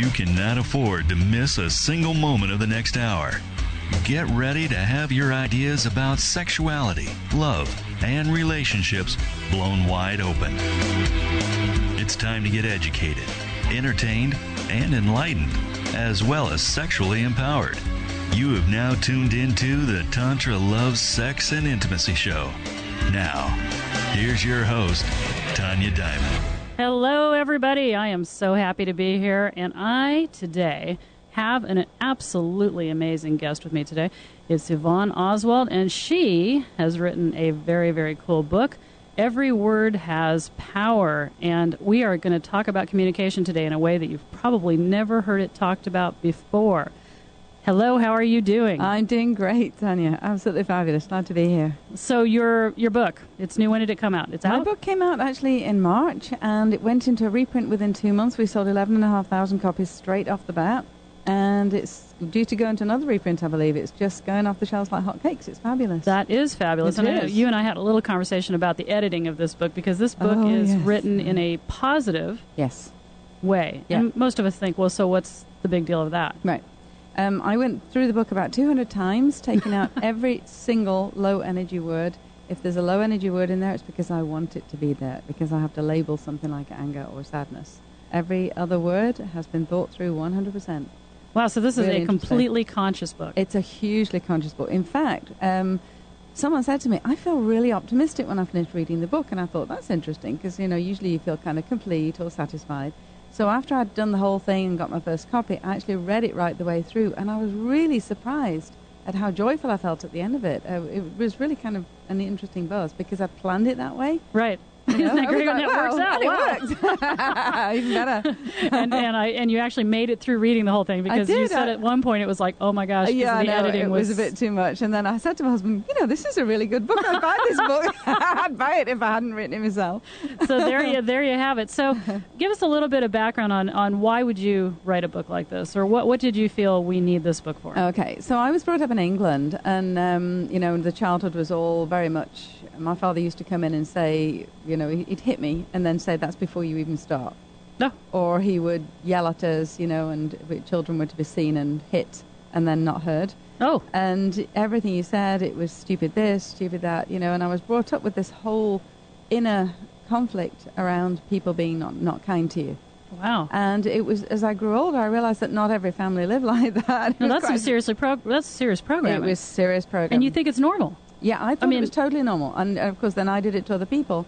You cannot afford to miss a single moment of the next hour. Get ready to have your ideas about sexuality, love, and relationships blown wide open. It's time to get educated, entertained, and enlightened, as well as sexually empowered. You have now tuned into the Tantra Love, Sex, and Intimacy Show. Now, here's your host, Tanja Diamond. Hello, everybody. I am so happy to be here, and I, today, have an absolutely amazing guest with me today. It's Yvonne Oswald, and she has written a very, very cool book, Every Word Has Power, and we are going to talk about communication today in a way that you've probably never heard it talked about before. Hello, how are you doing? I'm doing great, Tanya. Absolutely fabulous. Glad to be here. So your book, it's new. When did it come out? It's out? My book came out actually in March, and it went into a reprint within 2 months. We sold 11,500 copies straight off the bat, and it's due to go into another reprint, I believe. It's just going off the shelves like hotcakes. It's fabulous. That is fabulous. And I know you and I had a little conversation about the editing of this book, because this book is written in a positive way. Yeah. And most of us think, well, so what's the big deal of that? Right. I went through the book about 200 times, taking out every single low-energy word. If there's a low-energy word in there, it's because I want it to be there, because I have to label something like anger or sadness. Every other word has been thought through 100%. Wow, so this is a completely conscious book. It's a hugely conscious book. In fact, someone said to me, I feel really optimistic when I finished reading the book, and I thought, that's interesting, because, you know, usually you feel kind of complete or satisfied. So after I'd done the whole thing and got my first copy, I actually read it right the way through, and I was really surprised at how joyful I felt at the end of it. It was really kind of an interesting buzz, because I planned it that way. Right. You know? Isn't that great when that works out? It worked. Even better. and you actually made it through reading the whole thing, because you said at one point it was like, oh my gosh, the editing was a bit too much. And then I said to my husband, you know, this is a really good book. I'd buy this book. I'd buy it if I hadn't written it myself. So there you have it. So give us a little bit of background on why would you write a book like this, or what did you feel we need this book for? Okay, so I was brought up in England, and you know, the childhood was all very much. My father used to come in and say, you know, he'd hit me and then say, that's before you even start. No. Or he would yell at us, you know, and children were to be seen and hit and then not heard. Oh. And everything he said, it was stupid this, stupid that, you know, and I was brought up with this whole inner conflict around people being not kind to you. Wow. And it was, as I grew older, I realized that not every family lived like that. No, that's serious programming. It was serious programming. And you think it's normal? Yeah, I thought it was totally normal. And, of course, then I did it to other people.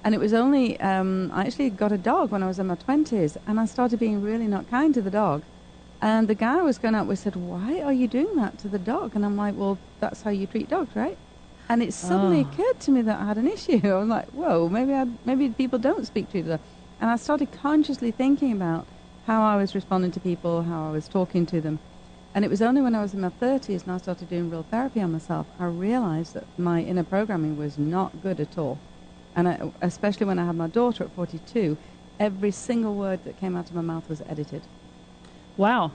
And it was only, I actually got a dog when I was in my 20s, and I started being really not kind to the dog. And the guy I was going out with said, why are you doing that to the dog? And I'm like, well, that's how you treat dogs, right? And it suddenly occurred to me that I had an issue. I was like, whoa, maybe people don't speak to each other. And I started consciously thinking about how I was responding to people, how I was talking to them. And it was only when I was in my 30s and I started doing real therapy on myself, I realized that my inner programming was not good at all. And especially when I had my daughter at 42, every single word that came out of my mouth was edited. Wow.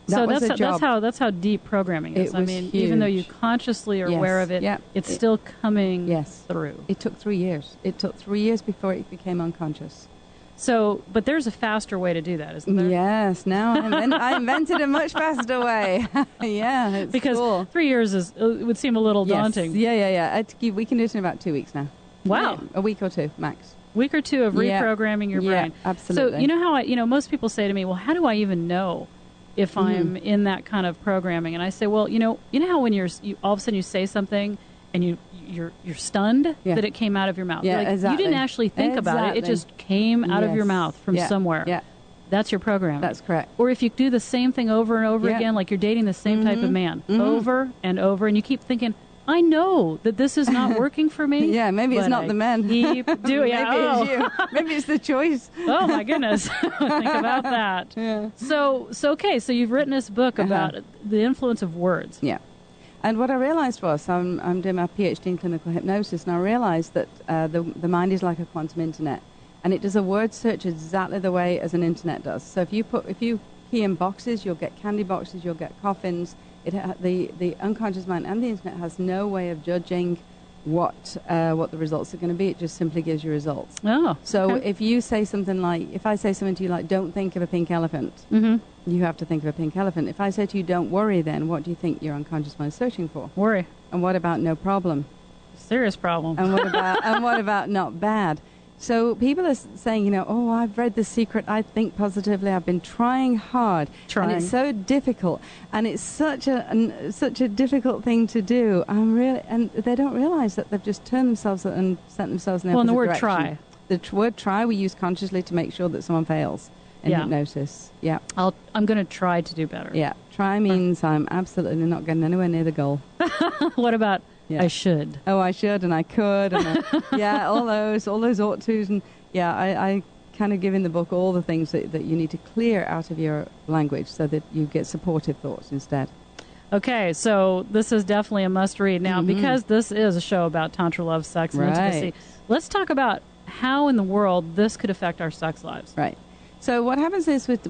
So that's how deep programming is. I mean, even though you consciously are aware of it, it's still coming through. It took 3 years. It took 3 years before it became unconscious. So, but there's a faster way to do that, isn't there? Yes. Now I invented a much faster way. Yeah, it's because cool. 3 years would seem a little daunting. Yeah. We can do it in about 2 weeks now. Wow. A week or two, max. Week or two of reprogramming your brain. Yeah, absolutely. So, you know how most people say to me, well, how do I even know if I'm in that kind of programming? And I say, well, you know how when you all of a sudden you say something and you're stunned that it came out of your mouth. Yeah, like, exactly. You didn't actually think about it. It just came out of your mouth from somewhere. Yeah. That's your programming. That's correct. Or if you do the same thing over and over again, like you're dating the same type of man over and over, and you keep thinking, I know that this is not working for me. Yeah, maybe it's not the men. Keep doing Maybe it's you. Maybe it's the choice. Oh, my goodness. Think about that. Yeah. So you've written this book about the influence of words. Yeah. And what I realized was, I'm doing my PhD in clinical hypnosis, and I realized that the mind is like a quantum internet, and it does a word search exactly the way as an internet does. So if you key in boxes, you'll get candy boxes, you'll get coffins. The unconscious mind and the internet has no way of judging, what the results are going to be. It just simply gives you results. Oh. So okay. if you say something like, if I say something to you like, don't think of a pink elephant, you have to think of a pink elephant. If I say to you, don't worry, then what do you think your unconscious mind is searching for? Worry. And what about no problem? Serious problem. And what about not bad? So people are saying, you know, oh, I've read The Secret. I think positively. I've been trying hard, and it's so difficult, and it's such a difficult thing to do. And they don't realize that they've just turned themselves and sent themselves in the opposite direction. Well, and the word try. The word try we use consciously to make sure that someone fails in hypnosis. Yeah. I'm going to try to do better. Yeah. Try means I'm absolutely not getting anywhere near the goal. What about? Yeah. I should. Oh, I should, and I could, and all those ought tos, and I kind of give in the book all the things that you need to clear out of your language so that you get supportive thoughts instead. Okay, so this is definitely a must-read. Now, because this is a show about Tantra, love, sex, and intimacy, let's talk about how in the world this could affect our sex lives. Right. So what happens is with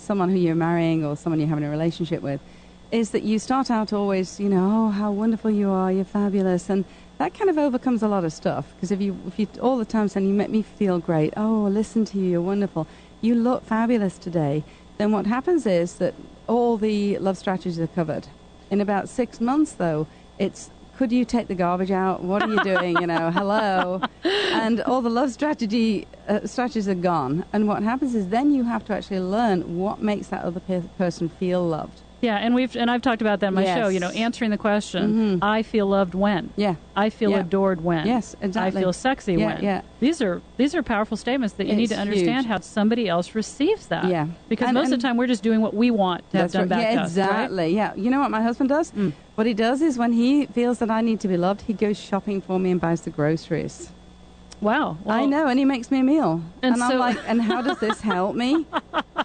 someone who you're marrying or someone you're having a relationship with, is that you start out always, you know, oh, how wonderful you are, you're fabulous, and that kind of overcomes a lot of stuff. Because if you all the time saying, you make me feel great, oh, listen to you, you're wonderful, you look fabulous today, then what happens is that all the love strategies are covered. In about 6 months, though, it's, could you take the garbage out? What are you doing? You know, hello. And all the love strategies are gone. And what happens is then you have to actually learn what makes that other person feel loved. Yeah, and I've talked about that in my show, you know, answering the question, I feel loved when? Yeah. I feel adored when? Yes, exactly. I feel sexy when? Yeah. These are powerful statements that you need to understand how somebody else receives that. Yeah. Because most of the time we're just doing what we want to have done back to us. Exactly. Right? Yeah. You know what my husband does? What he does is when he feels that I need to be loved, he goes shopping for me and buys the groceries. Wow. Well, I know, and he makes me a meal. And so I'm like, and how does this help me?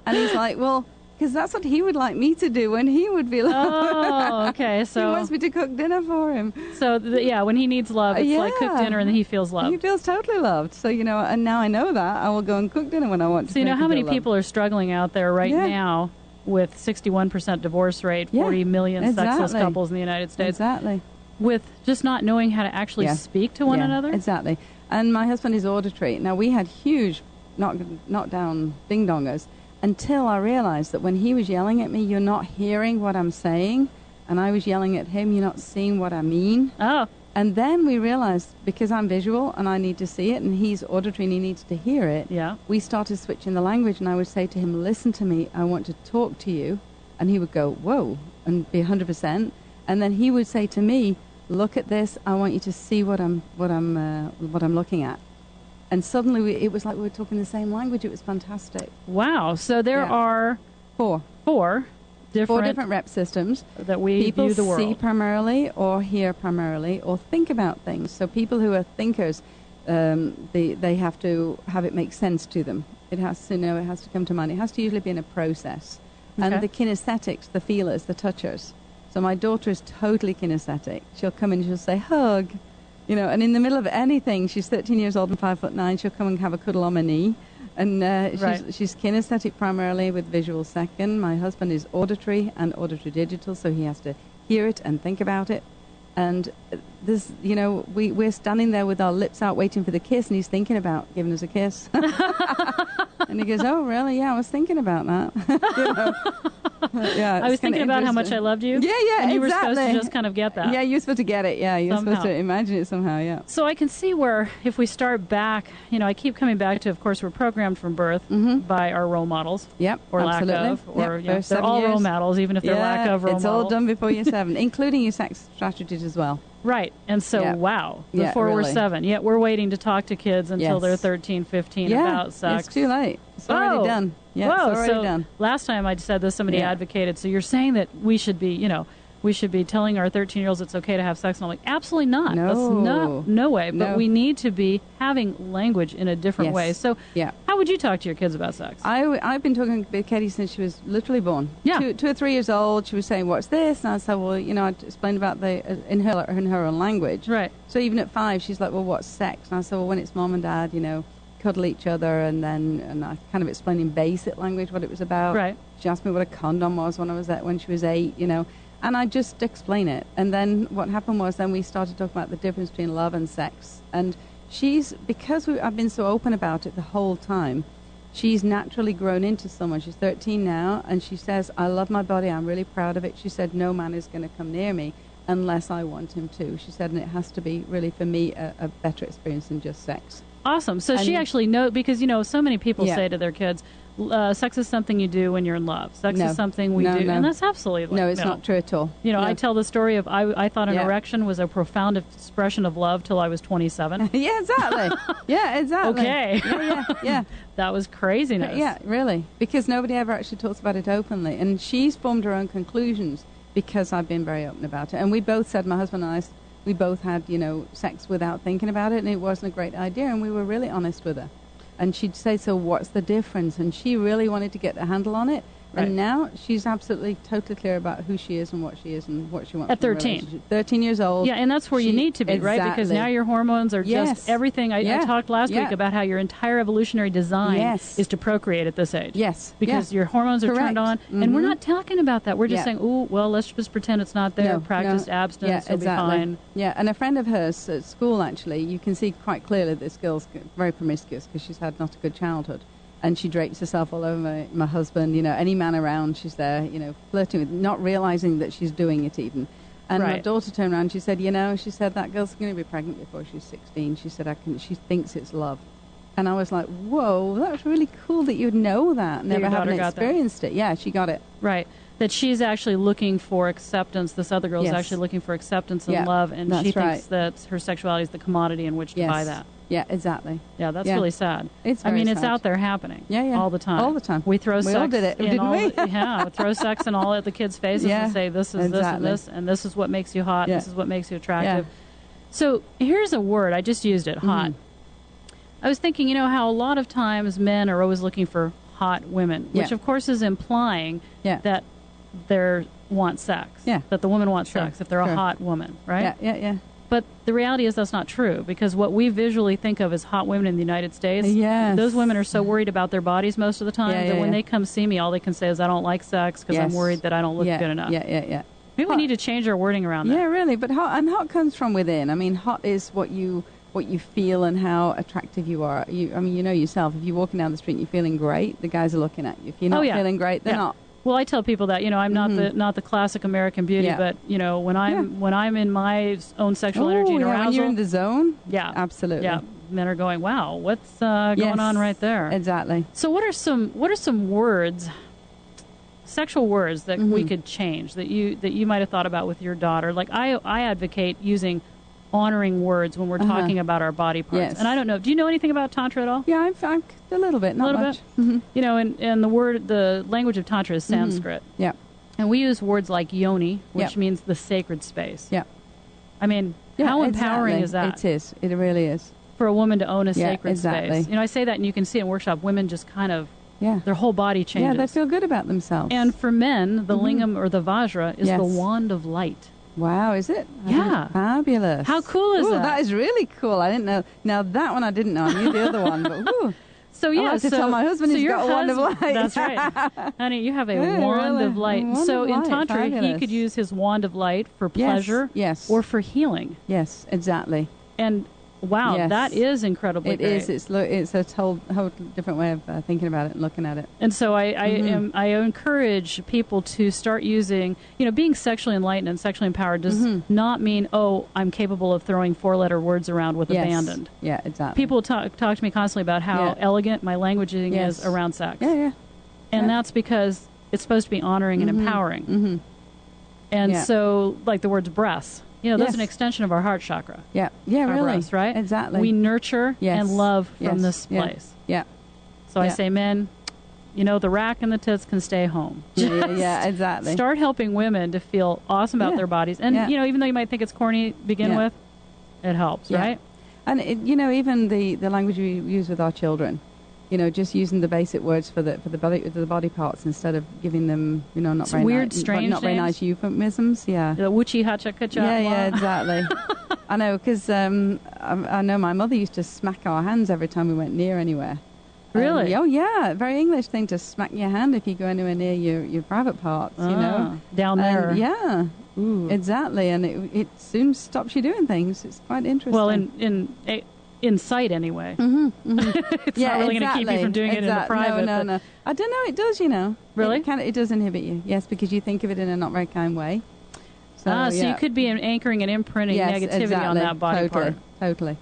And he's like, well, because that's what he would like me to do when he would be loved. Oh, okay. So he wants me to cook dinner for him. So, when he needs love, it's like cook dinner and then he feels loved. He feels totally loved. So, you know, and now I know that, I will go and cook dinner when I want to. So, you know how many people are struggling out there right now with 61% divorce rate, 40 million sexless couples in the United States. Exactly. With just not knowing how to actually speak to one another? Exactly. And my husband is auditory. Now, we had huge knock-down ding-dongers until I realized that when he was yelling at me, you're not hearing what I'm saying, and I was yelling at him, you're not seeing what I mean. Oh. And then we realized, because I'm visual and I need to see it, and he's auditory and he needs to hear it, we started switching the language, and I would say to him, listen to me, I want to talk to you. And he would go, whoa, and be 100%. And then he would say to me, look at this, I want you to see what I'm looking at. And suddenly it was like we were talking the same language. It was fantastic. Wow. So there are four different rep systems that we people view the world. See primarily, or hear primarily, or think about things. So people who are thinkers, they have to have it make sense to them. It has to it has to come to mind. It has to usually be in a process. Okay. And the kinesthetics, the feelers, the touchers. So my daughter is totally kinesthetic. She'll come in and she'll say, hug. You know, and in the middle of anything, she's 13 years old and 5'9", she'll come and have a cuddle on my knee. And she's kinesthetic primarily, with visual second. My husband is auditory and auditory digital, so he has to hear it and think about it. And this, you know, we're standing there with our lips out waiting for the kiss, and he's thinking about giving us a kiss. And he goes, oh, really? Yeah, I was thinking about that. You know? I was thinking about how much I loved you. Yeah, and you were supposed to just kind of get that. Yeah, you're supposed to get it. Yeah, you're supposed to imagine it somehow, yeah. So I can see where, if we start back, you know, I keep coming back to, of course, we're programmed from birth by our role models. Yep, or absolutely. lack of. Or they're all years. role models, even if they're lack of role models. It's all done before you're 7, including your sex strategies as well. Right. And so, wow, before we're 7. Yet we're waiting to talk to kids until they're 13, 15 about sex. It's too late. It's already done. Yeah, it's already done. Last time I said this, somebody advocated. So you're saying that we should be, you know, we should be telling our 13-year-olds it's okay to have sex. And I'm like, absolutely not. No. That's no way. But we need to be having language in a different way. So how would you talk to your kids about sex? I've been talking with Katie since she was literally born. Yeah. 2 or 3 years old. She was saying, what's this? And I said, well, you know, I explained about in her own language. Right. So even at 5, she's like, well, what's sex? And I said, well, when it's mom and dad, you know, cuddle each other, and I kind of explained in basic language what it was about. Right. She asked me what a condom was when she was 8, you know. And I just explain it. And then what happened was then we started talking about the difference between love and sex. And because I've been so open about it the whole time, she's naturally grown into someone. She's 13 now, and she says, I love my body. I'm really proud of it. She said, no man is going to come near me unless I want him to. She said, and it has to be really, for me, a better experience than just sex. Awesome. So she actually knows, because, so many people say to their kids, sex is something you do when you're in love. Sex is something we do. No. And that's absolutely no, it's not true at all. I tell the story of I thought an erection was a profound expression of love till I was 27. Yeah, exactly. Yeah, exactly. Okay. Yeah. That was craziness. Yeah, really. Because nobody ever actually talks about it openly. And she's formed her own conclusions because I've been very open about it. And we both said, my husband and I, we both had, sex without thinking about it, and it wasn't a great idea, and we were really honest with her. And she'd say, so what's the difference? And she really wanted to get a handle on it. Right. And now she's absolutely totally clear about who she is and what she is and what she wants. At 13. 13 years old. Yeah, and that's where you need to be, right? Because now your hormones are just everything. I talked last week about how your entire evolutionary design is to procreate at this age. Yes. Because your hormones are turned on. Mm-hmm. And we're not talking about that. We're just saying, oh, well, let's just pretend it's not there. Practice abstinence. You'll be fine. Yeah, and a friend of hers at school, actually, you can see quite clearly this girl's very promiscuous because she's had not a good childhood. And she drapes herself all over my husband, any man around, she's there, flirting with, not realizing that she's doing it even. And my daughter turned around, she said, she said, that girl's going to be pregnant before she's 16. She said, she thinks it's love. And I was like, whoa, that was really cool that you'd know that, never having experienced it. Yeah, she got it. Right. That she's actually looking for acceptance. This other girl is actually looking for acceptance and love, and she thinks that her sexuality is the commodity in which to buy that. Yeah, exactly. Yeah, that's really sad. It's it's out there happening. All the time. All the time. We throw sex. We all did it, didn't we? Throw sex in all at the kids' faces and say, this is this and this, and this is what makes you hot, this is what makes you attractive. So here's a word. I just used it, hot. I was thinking, how a lot of times men are always looking for hot women, which of course is implying that they want sex, that the woman wants sex if they're a hot woman, right? Yeah. But the reality is that's not true, because what we visually think of as hot women in the United States, those women are so worried about their bodies most of the time that when they come see me, all they can say is, I don't like sex because I'm worried that I don't look good enough. Yeah. Maybe we need to change our wording around that. Yeah, really. But hot comes from within. I mean, hot is what you feel and how attractive you are. You know yourself. If you're walking down the street and you're feeling great, the guys are looking at you. If you're not feeling great, they're not. Well, I tell people that I'm not the classic American beauty, but when I'm in my own sexual energy and arousal, when you're in the zone, absolutely, men are going, wow, what's going on right there? Exactly. So what are some words, sexual words that we could change that you might have thought about with your daughter? Like I advocate using honoring words when we're talking about our body parts. And I don't know, do you know anything about Tantra at all? Yeah, I'm a little bit, not much. And the language of Tantra is Sanskrit. Yeah. And we use words like yoni, which means the sacred space. Yeah. I mean, how empowering is that? It is. It really is. For a woman to own a sacred space. I say that, and you can see it in workshop, women just kind of, their whole body changes. Yeah, they feel good about themselves. And for men, the lingam or the vajra is the wand of light. Wow, is it? Yeah. Fabulous. How cool is that? That is really cool. I didn't know. Now, that one I didn't know. I knew the other one, but whew. So, I'll have to tell my husband he's got a wand of light. That's right. Honey, you have a wand of light. So in Tantra, he could use his wand of light for pleasure or for healing. Yes, exactly. And wow, that is incredibly great. It is. It's a whole different way of thinking about it and looking at it. And so I encourage people to start using, being sexually enlightened and sexually empowered does not mean, I'm capable of throwing four-letter words around with abandoned. Yeah, exactly. People talk to me constantly about how elegant my languaging is around sex. Yeah. And that's because it's supposed to be honoring and empowering. And so, like the words breasts. That's an extension of our heart chakra. Yeah, really. Breasts, right? Exactly. We nurture and love from this place. Yeah. So I say, men, the rack and the tits can stay home. Yeah, exactly. Start helping women to feel awesome about their bodies. And, even though you might think it's corny to begin with, it helps, right? And, even the language we use with our children, just using the basic words for the body parts instead of giving them, not very weird, nice, strange not very nice euphemisms. Yeah. The woochie hacha kacha. Yeah, exactly. I know, because I know my mother used to smack our hands every time we went near anywhere, Really? Oh, yeah. Very English thing to smack your hand if you go anywhere near your private parts, you know. Down there. Yeah. Ooh. Exactly. And it soon stops you doing things. It's quite interesting. Well, in sight anyway. It's not really going to keep you from doing it in the private. No. I don't know. It does, you know. Really? It does inhibit you. Yes, because you think of it in a not very kind way. So you could be anchoring and imprinting negativity on that body part. Totally.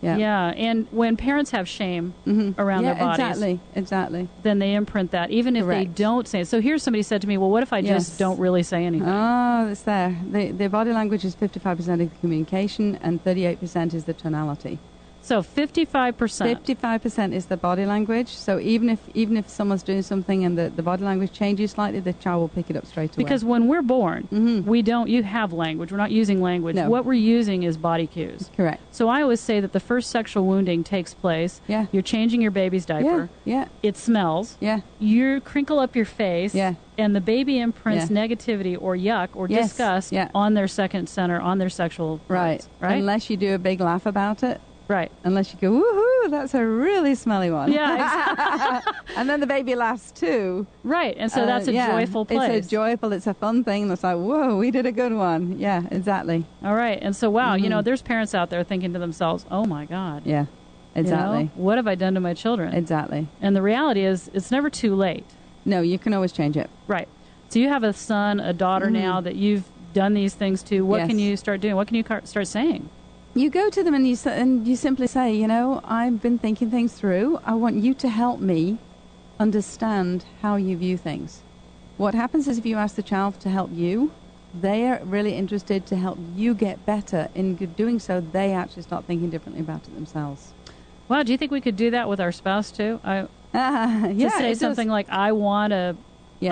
Yeah. Yeah, and when parents have shame around their bodies, exactly, then they imprint that, even if they don't say it. So here somebody said to me, well, what if I just don't really say anything? Oh, it's there. The body language is 55% of the communication, and 38% is the tonality. So 55%. 55% is the body language. So even if someone's doing something and the body language changes slightly, the child will pick it up straight away. Because when we're born, you have language. We're not using language. No. What we're using is body cues. Correct. So I always say that the first sexual wounding takes place. Yeah. You're changing your baby's diaper. Yeah. It smells. Yeah. You crinkle up your face. Yeah. And the baby imprints negativity or yuck or disgust on their second center, on their sexual parts, right? Unless you do a big laugh about it. Right. Unless you go, woohoo, that's a really smelly one. Yeah, exactly. And then the baby laughs too. Right. And so that's a joyful place. It's a fun thing. It's like, whoa, we did a good one. Yeah, exactly. All right. And so, wow, there's parents out there thinking to themselves, oh, my God. Yeah, exactly. What have I done to my children? Exactly. And the reality is it's never too late. No, you can always change it. Right. So you have a son, a daughter now that you've done these things to. What can you start doing? What can you start saying? You go to them and you simply say, I've been thinking things through. I want you to help me understand how you view things. What happens is if you ask the child to help you, they are really interested to help you get better. In doing so, they actually start thinking differently about it themselves. Wow, do you think we could do that with our spouse too? To say something like, I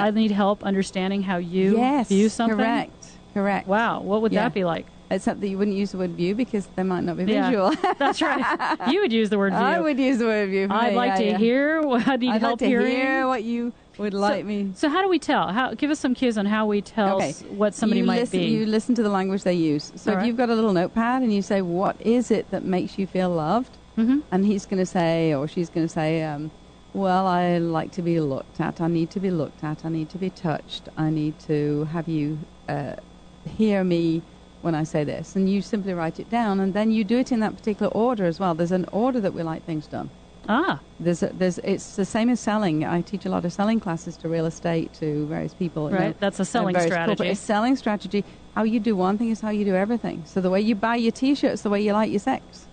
need help understanding how you view something? Correct. Wow, what would that be like? Except that you wouldn't use the word view because they might not be visual. That's right. You would use the word view. I would use the word view. I'd like to hear what I need help hearing. I'd like to hear what you would like me. So how do we tell? Give us some cues on how we tell what somebody might be. You listen to the language they use. So if you've got a little notepad and you say, what is it that makes you feel loved? And he's going to say, or she's going to say, well, I like to be looked at. I need to be looked at. I need to be touched. I need to have you hear me when I say this. And you simply write it down, and then you do it in that particular order as well. There's an order that we like things done. It's the same as selling. I teach a lot of selling classes to real estate, to various people. Right, that's a selling strategy. It's selling strategy. How you do one thing is how you do everything. So the way you buy your T-shirts, the way you like your sex.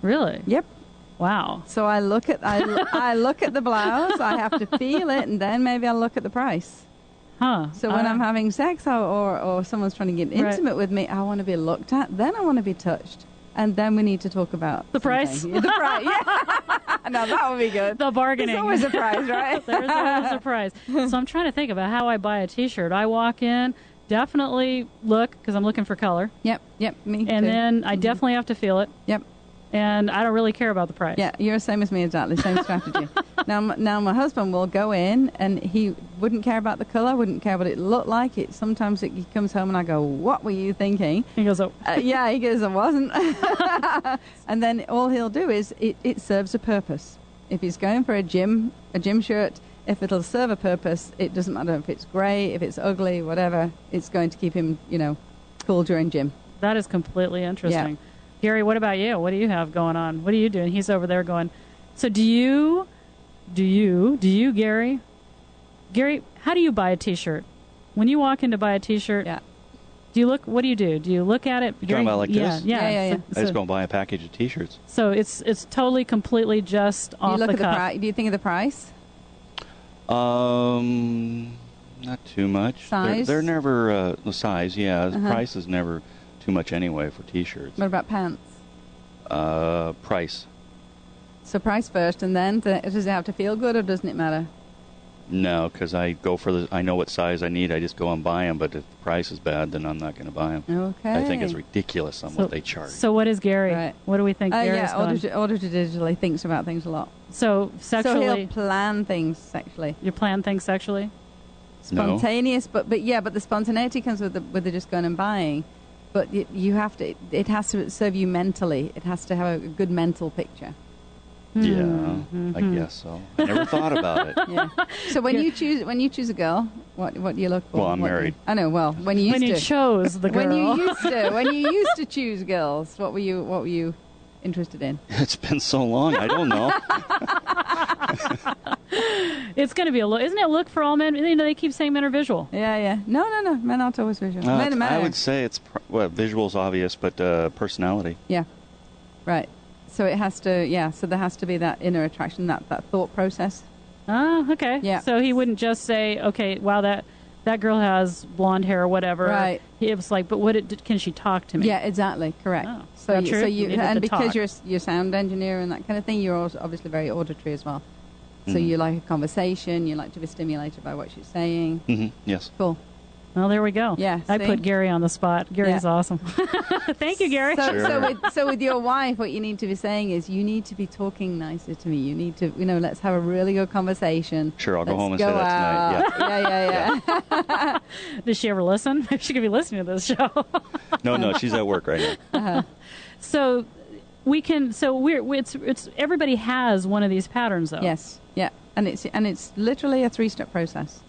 Really? Yep. Wow. So I look at I look at the blouse. I have to feel it, and then maybe I'll look at the price. So when I'm having sex or someone's trying to get intimate with me, I want to be looked at. Then I want to be touched. And then we need to talk about the price. The price, yeah. No, that would be good. The bargaining. There's always a price, right? There's always a price. So I'm trying to think about how I buy a T-shirt. I walk in, definitely look, because I'm looking for color. Yep, me too. And then I definitely have to feel it. Yep. And I don't really care about the price. Yeah, you're the same as me, exactly. Same strategy. Now, my husband will go in, and he wouldn't care about the color, wouldn't care what it looked like. Sometimes he comes home, and I go, "What were you thinking?" He goes, "Oh." Yeah, he goes, "I wasn't." And then all he'll do is it serves a purpose. If he's going for a gym shirt, if it'll serve a purpose, it doesn't matter if it's grey, if it's ugly, whatever. It's going to keep him, cool during gym. That is completely interesting. Yeah. Gary, what about you? What do you have going on? What are you doing? He's over there going, so do you, Gary? Gary, how do you buy a T-shirt? When you walk in to buy a T-shirt, what do you do? Do you look at it? You're talking about like this? Yeah. I just go and buy a package of T-shirts. So it's totally, completely just off the cuff. Do you think of the price? Not too much. Size? They're never, the size, yeah. The price is never too much anyway for T-shirts. What about pants? Price. So price first, and then does it have to feel good, or doesn't it matter? No, because I know what size I need. I just go and buy them. But if the price is bad, then I'm not going to buy them. Okay. I think it's ridiculous on what they charge. So what is Gary? Right. What do we think Gary's doing? Order to digitally thinks about things a lot. So sexually, so he'll plan things sexually. You plan things sexually? Spontaneous, but the spontaneity comes with the just going and buying. But it has to serve you mentally. It has to have a good mental picture. Yeah, I guess so. I never thought about it. Yeah. So when you choose a girl, what do you look for? Well, I'm married. I know. Well, when you chose the girl. when you used to choose girls, what were you interested in? It's been so long. I don't know. It's going to be a look. Isn't it look for all men? You know, they keep saying men are visual. Yeah. No. Men aren't always visual. Men I would say it's visual's obvious, but personality. Yeah. Right. So it has to. Yeah. So there has to be that inner attraction, that thought process. Oh, okay. Yeah. So he wouldn't just say, okay, wow, that girl has blonde hair or whatever. Right. It was like, but can she talk to me? Yeah, exactly. Correct. Oh, so true? and because you're sound engineer and that kind of thing, you're also obviously very auditory as well. So you like a conversation, you like to be stimulated by what she's saying. Mm-hmm. Yes. Cool. Well, there we go. Yeah, I put Gary on the spot. Gary's awesome. Thank you, Gary. So with your wife, what you need to be saying is you need to be talking nicer to me. You need to, let's have a really good conversation. Sure, I'll go home and say that tonight. Yeah. Does she ever listen? She could be listening to this show. No, she's at work right now. Uh-huh. So we can. So it's everybody has one of these patterns, though. Yes. Yeah. And it's literally a 3-step process.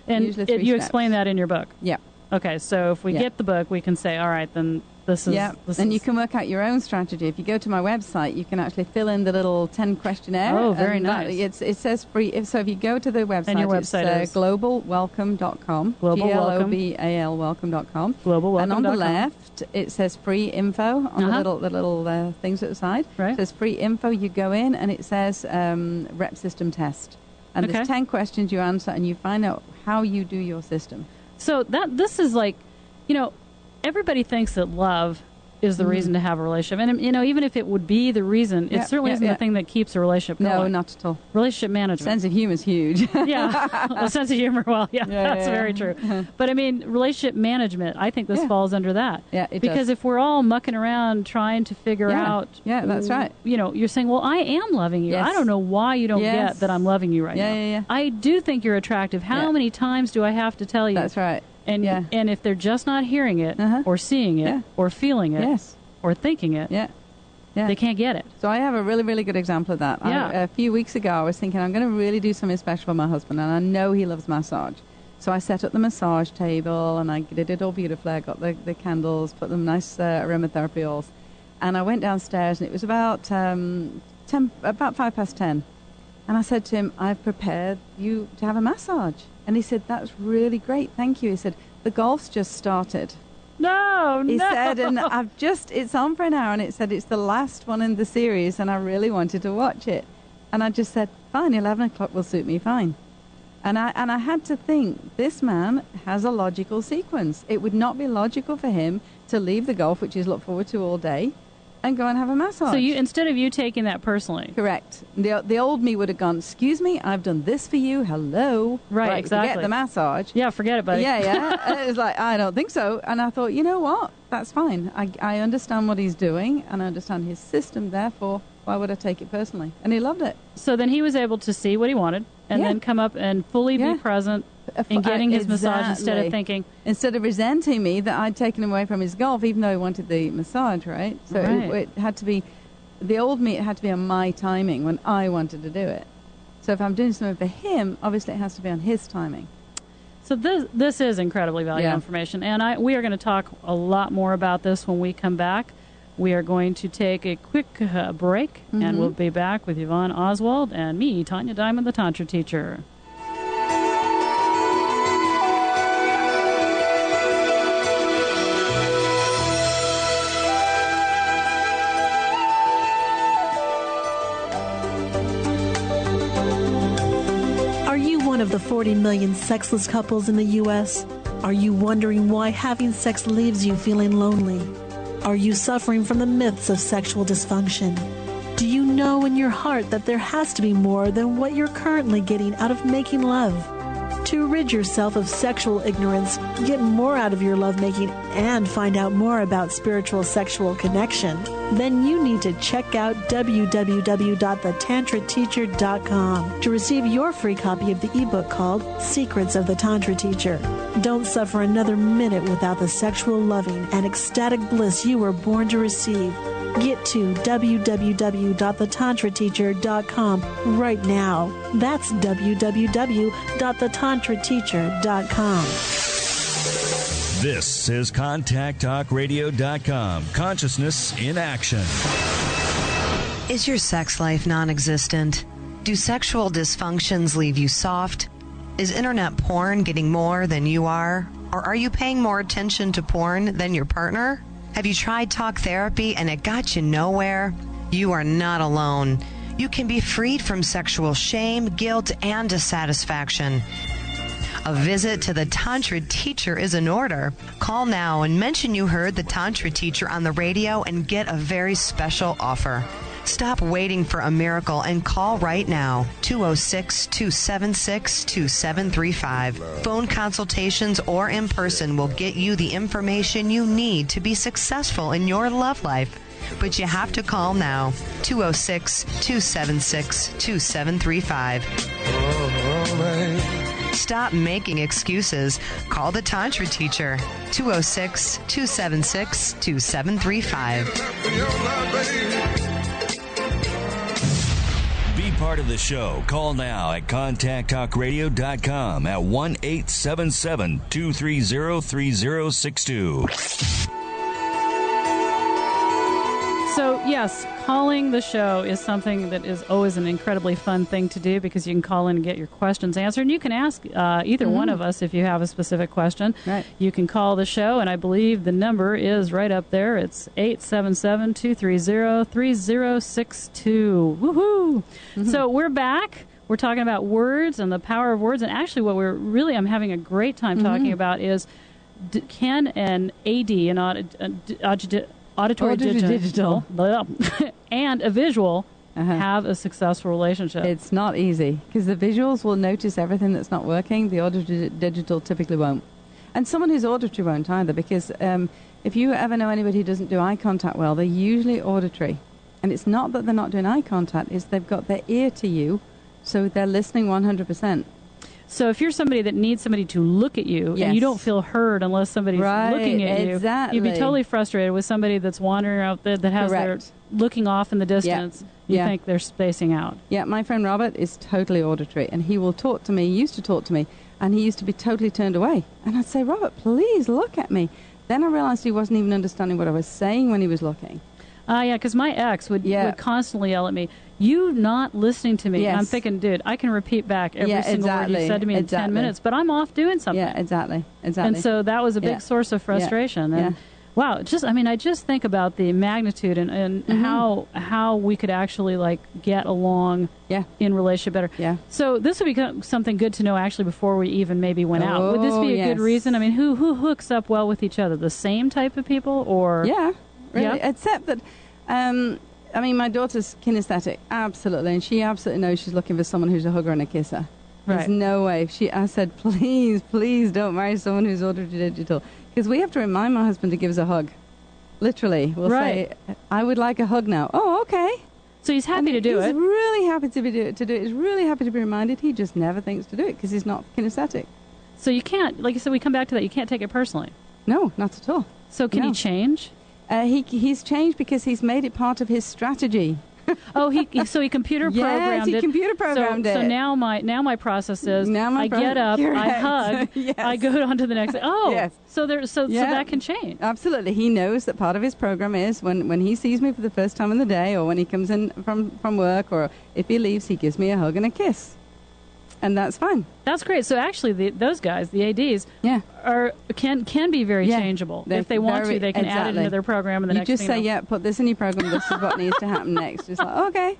And Usually 3 you steps. explain that in your book. Yeah. Okay, so if we get the book, we can say, all right, then this is... Yeah, and you can work out your own strategy. If you go to my website, you can actually fill in the little 10 questionnaire. Oh, very nice. It says free. So if you go to the website, and your website it's globalwelcome.com. GLOBAL welcome.com. Globalwelcome.com. And on the left, it says free info on the little things at the side. Right. It says free info. You go in, and it says rep system test. And there's 10 questions you answer, and you find out how you do your system. So this is like, everybody thinks that love is the reason to have a relationship. And, even if it would be the reason, it certainly isn't the thing that keeps a relationship going. No, not at all. Relationship management. Sense of humor is huge. Yeah. Well, sense of humor, that's very true. But, relationship management, I think this falls under that. Yeah, it because does. if we're all mucking around trying to figure out... Yeah, that's right. You're saying, well, I am loving you. Yes. I don't know why you don't get that I'm loving you right now. Yeah. I do think you're attractive. How many times do I have to tell you? That's right. And if they're just not hearing it or seeing it or feeling it or thinking it, they can't get it. So I have a really, really good example of that. A few weeks ago, I was thinking I'm going to really do something special for my husband, and I know he loves massage. So I set up the massage table, and I did it all beautifully. I got the candles, put them nice aromatherapy oils, and I went downstairs, and it was about 10:05. And I said to him, I've prepared you to have a massage. And he said, that's really great, thank you. He said, the golf's just started. He said, and it's on for an hour, and it said it's the last one in the series, and I really wanted to watch it. And I just said, fine, 11 o'clock will suit me fine. And I had to think, this man has a logical sequence. It would not be logical for him to leave the golf, which he's looked forward to all day, and go and have a massage. So instead of you taking that personally. Correct. The old me would have gone, excuse me, I've done this for you, hello. Right, exactly. Forget the massage. Yeah, forget it, buddy. Yeah. And it was like, I don't think so. And I thought, you know what? That's fine. I understand what he's doing, and I understand his system, therefore, why would I take it personally? And he loved it. So then he was able to see what he wanted, and then come up and fully be present in getting his massage instead of thinking... Instead of resenting me that I'd taken him away from his golf, even though he wanted the massage, right? So it had to be... The old me, it had to be on my timing when I wanted to do it. So if I'm doing something for him, obviously it has to be on his timing. So this is incredibly valuable information, and we are going to talk a lot more about this when we come back. We are going to take a quick break, and we'll be back with Yvonne Oswald and me, Tanja Diamond, the Tantra teacher. Are you one of the 40 million sexless couples in the U.S.? Are you wondering why having sex leaves you feeling lonely? Are you suffering from the myths of sexual dysfunction? Do you know in your heart that there has to be more than what you're currently getting out of making love? To rid yourself of sexual ignorance, get more out of your lovemaking, and find out more about spiritual sexual connection, then you need to check out www.thetantrateacher.com to receive your free copy of the ebook called Secrets of the Tantra Teacher. Don't suffer another minute without the sexual loving and ecstatic bliss you were born to receive. Get to www.thetantrateacher.com right now. That's www.thetantrateacher.com. This is ContactTalkRadio.com. Consciousness in action. Is your sex life non-existent? Do sexual dysfunctions leave you soft? Is internet porn getting more than you are? Or are you paying more attention to porn than your partner? Have you tried talk therapy and it got you nowhere? You are not alone. You can be freed from sexual shame, guilt, and dissatisfaction. A visit to the Tantra Teacher is in order. Call now and mention you heard the Tantra Teacher on the radio and get a very special offer. Stop waiting for a miracle and call right now. 206-276-2735. Phone consultations or in person will get you the information you need to be successful in your love life. But you have to call now. 206-276-2735. Stop making excuses. Call the Tantra Teacher. 206-276-2735. Be part of the show. Call now at ContactTalkRadio.com at 1-877-230-3062. So, yes, calling the show is something that is always an incredibly fun thing to do because you can call in and get your questions answered. And you can ask either one of us if you have a specific question. Right. You can call the show, and I believe the number is right up there. It's 877-230-3062. Woohoo! So we're back. We're talking about words and the power of words. And actually what I'm having a great time talking about is can an AD, auditory digital and a visual have a successful relationship? It's not easy because the visuals will notice everything that's not working. The auditory digital typically won't. And someone who's auditory won't either because if you ever know anybody who doesn't do eye contact well, they're usually auditory. And it's not that they're not doing eye contact, it's they've got their ear to you, so they're listening 100%. So if you're somebody that needs somebody to look at you and you don't feel heard unless somebody's looking at you, you'd be totally frustrated with somebody that's wandering out there that has their looking off in the distance. You think they're spacing out. Yeah, my friend Robert is totally auditory, and he will talk to me, used to talk to me, and he used to be totally turned away. And I'd say, Robert, please look at me. Then I realized he wasn't even understanding what I was saying when he was looking. Yeah, because my ex would constantly yell at me, you not listening to me. Yes. And I'm thinking, dude, I can repeat back every single word you said to me in 10 minutes, but I'm off doing something. Yeah, exactly. And so that was a big source of frustration. And wow, I just think about the magnitude and how we could actually get along in relationship better. Yeah. So this would become something good to know actually before we even maybe went out. Would this be a good reason? I mean, who hooks up well with each other? The same type of people or? Yeah, really. Yeah. Except that, my daughter's kinesthetic, absolutely, and she absolutely knows she's looking for someone who's a hugger and a kisser. Right. There's no way. I said, please don't marry someone who's auditory digital. Because we have to remind my husband to give us a hug. Literally. We'll say, I would like a hug now. Oh, okay. So he's happy to do it. He's really happy to do it. He's really happy to be reminded. He just never thinks to do it because he's not kinesthetic. So you can't, like you said, we come back to that. You can't take it personally. No, not at all. So can he change? He's changed because he's made it part of his strategy. He computer programmed it. Yes, he computer programmed it. So now my process is I get up, I hug, I go on to the next. So that can change. Absolutely, he knows that part of his program is when he sees me for the first time in the day, or when he comes in from work, or if he leaves, he gives me a hug and a kiss. And that's fine. That's great. So actually, those guys, the ADs, can be very changeable. If they want to, they can add it into their program. And you just say, put this in your program. This is what needs to happen next. It's like, okay,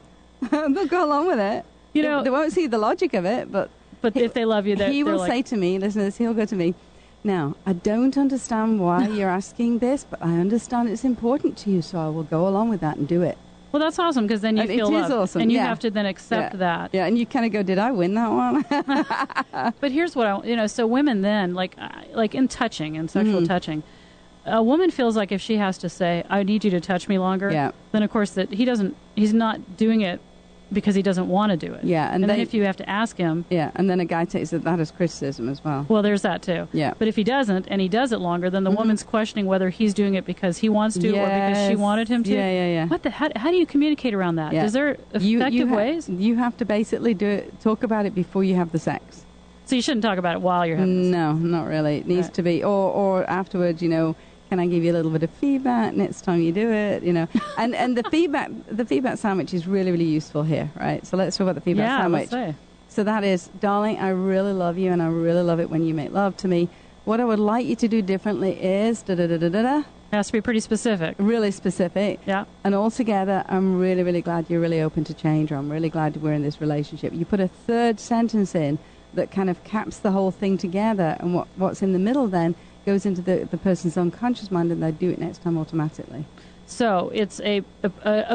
they'll go along with it. They won't see the logic of it, but if they love you, he will say to me, listen to this. He'll go to me. Now, I don't understand why you're asking this, but I understand it's important to you, so I will go along with that and do it. Well, that's awesome because then you feel loved. It is awesome. And you have to then accept that. Yeah, and you kind of go, did I win that one? But here's what so women then, like in touching and sexual touching, a woman feels like if she has to say, I need you to touch me longer, then of course that he's not doing it because he doesn't want to do it. Yeah, and then if you have to ask him. Yeah, and then a guy takes that as criticism as well. Well, there's that too. Yeah. But if he doesn't, and he does it longer, then the woman's questioning whether he's doing it because he wants to or because she wanted him to. Yeah. How do you communicate around that? Yeah. Is there effective ways? You have to basically talk about it before you have the sex. So you shouldn't talk about it while you're having sex. No, not really. It needs to be, or afterwards, can I give you a little bit of feedback next time you do it, and the feedback sandwich is really, really useful here, right? So let's talk about the feedback sandwich. Let's say. So that is, darling, I really love you, and I really love it when you make love to me. What I would like you to do differently is da-da-da-da-da-da. Has to be pretty specific. Really specific. Yeah. And altogether, I'm really, really glad you're really open to change, or I'm really glad we're in this relationship. You put a third sentence in that kind of caps the whole thing together, and what's in the middle then goes into the person's unconscious mind, and they do it next time automatically. So it's a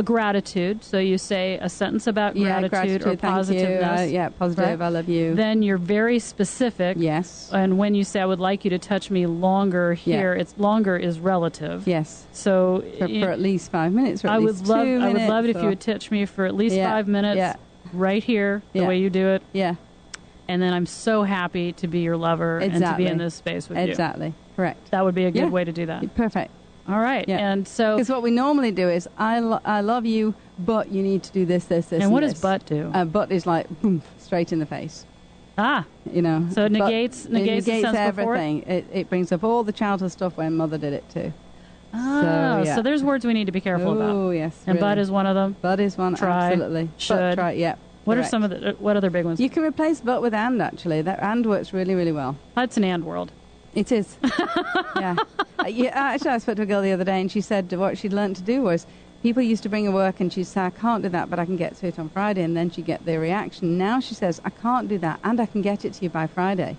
gratitude. So you say a sentence about gratitude or positiveness. Positive, right? I love you. Then you're very specific. Yes. And when you say, I would like you to touch me longer here, it's longer is relative. Yes. So for at least 5 minutes, or at least 2 minutes. I would love it if you would touch me for at least 5 minutes right here, the way you do it. Yeah. And then I'm so happy to be your lover and to be in this space with you. Exactly. Correct. That would be a good way to do that. Perfect. All right. Yeah. And so... Because what we normally do is, I love you, but you need to do this, this, this, and what this. does but do? But is like, boom, straight in the face. So it negates the sense everything. It brings up all the childhood stuff when mother did it too. So there's words we need to be careful about. Oh, yes. And really. but is one of them. But is one, try, absolutely. Should. But try, yeah. What are some of what other big ones? You can replace but with and, actually. That and works really, really well. That's an and world. It is. Yeah. Actually, I spoke to a girl the other day, and she said what she'd learned to do was people used to bring her work, and she'd say, I can't do that, but I can get to it on Friday, and then she'd get their reaction. Now she says, I can't do that, and I can get it to you by Friday.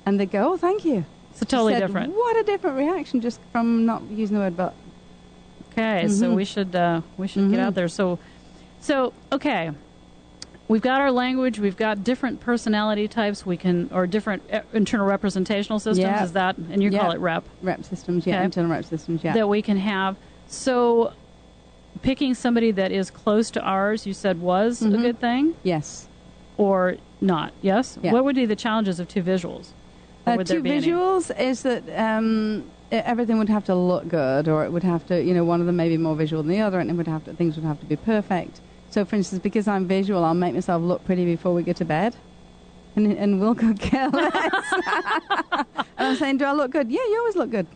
And they go, oh, thank you. It's totally different. What a different reaction just from not using the word but. Okay, so we should get out there. So okay. We've got our language. We've got different personality types. Or different internal representational systems. Yeah. Is that? And you call it rep. Rep systems, yeah. Okay. Internal rep systems, yeah. That we can have. So, picking somebody that is close to ours, you said was a good thing. Yes. Or not. Yes. Yeah. What would be the challenges of two visuals? Two visuals is that everything would have to look good, or it would have to, one of them may be more visual than the other, and things would have to be perfect. So, for instance, because I'm visual, I'll make myself look pretty before we go to bed. And we'll go careless. And I'm saying, do I look good? Yeah, you always look good.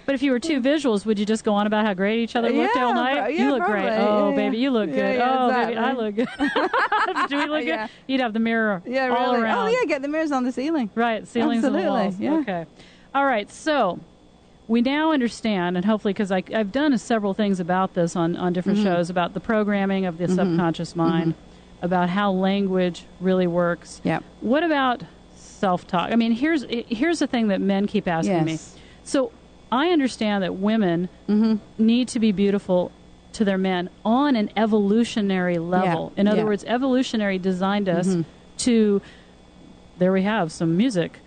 But if you were two visuals, would you just go on about how great each other looked all night? Yeah, you look probably. great. Oh, baby, you look good. Yeah, exactly. Baby, I look good. Do we look good? You'd have the mirror all really. around. Oh, yeah, get the mirrors on the ceiling. Right, ceilings and the walls. Yeah. Okay. All right, so... we now understand, and hopefully, because I've done several things about this on different shows, about the programming of the subconscious mind, about how language really works. Yeah. What about self-talk? I mean, here's the thing that men keep asking me. So I understand that women need to be beautiful to their men on an evolutionary level. In other words, evolutionary designed us to... There we have some music.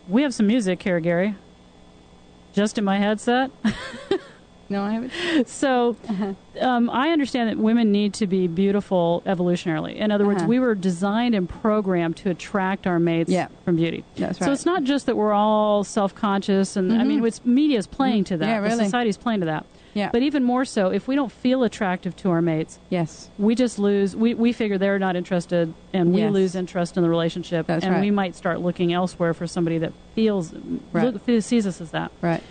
We have some music here, Gary. Just in my headset? No, I haven't. So I understand that women need to be beautiful evolutionarily. In other words, we were designed and programmed to attract our mates from beauty. That's right. So it's not just that we're all self-conscious, and I mean, media's playing to that. Yeah, really. The society's playing to that. Yeah. But even more so, if we don't feel attractive to our mates, we just lose. We figure they're not interested, and we lose interest in the relationship. That's and right. we might start looking elsewhere for somebody that sees us as that. Right.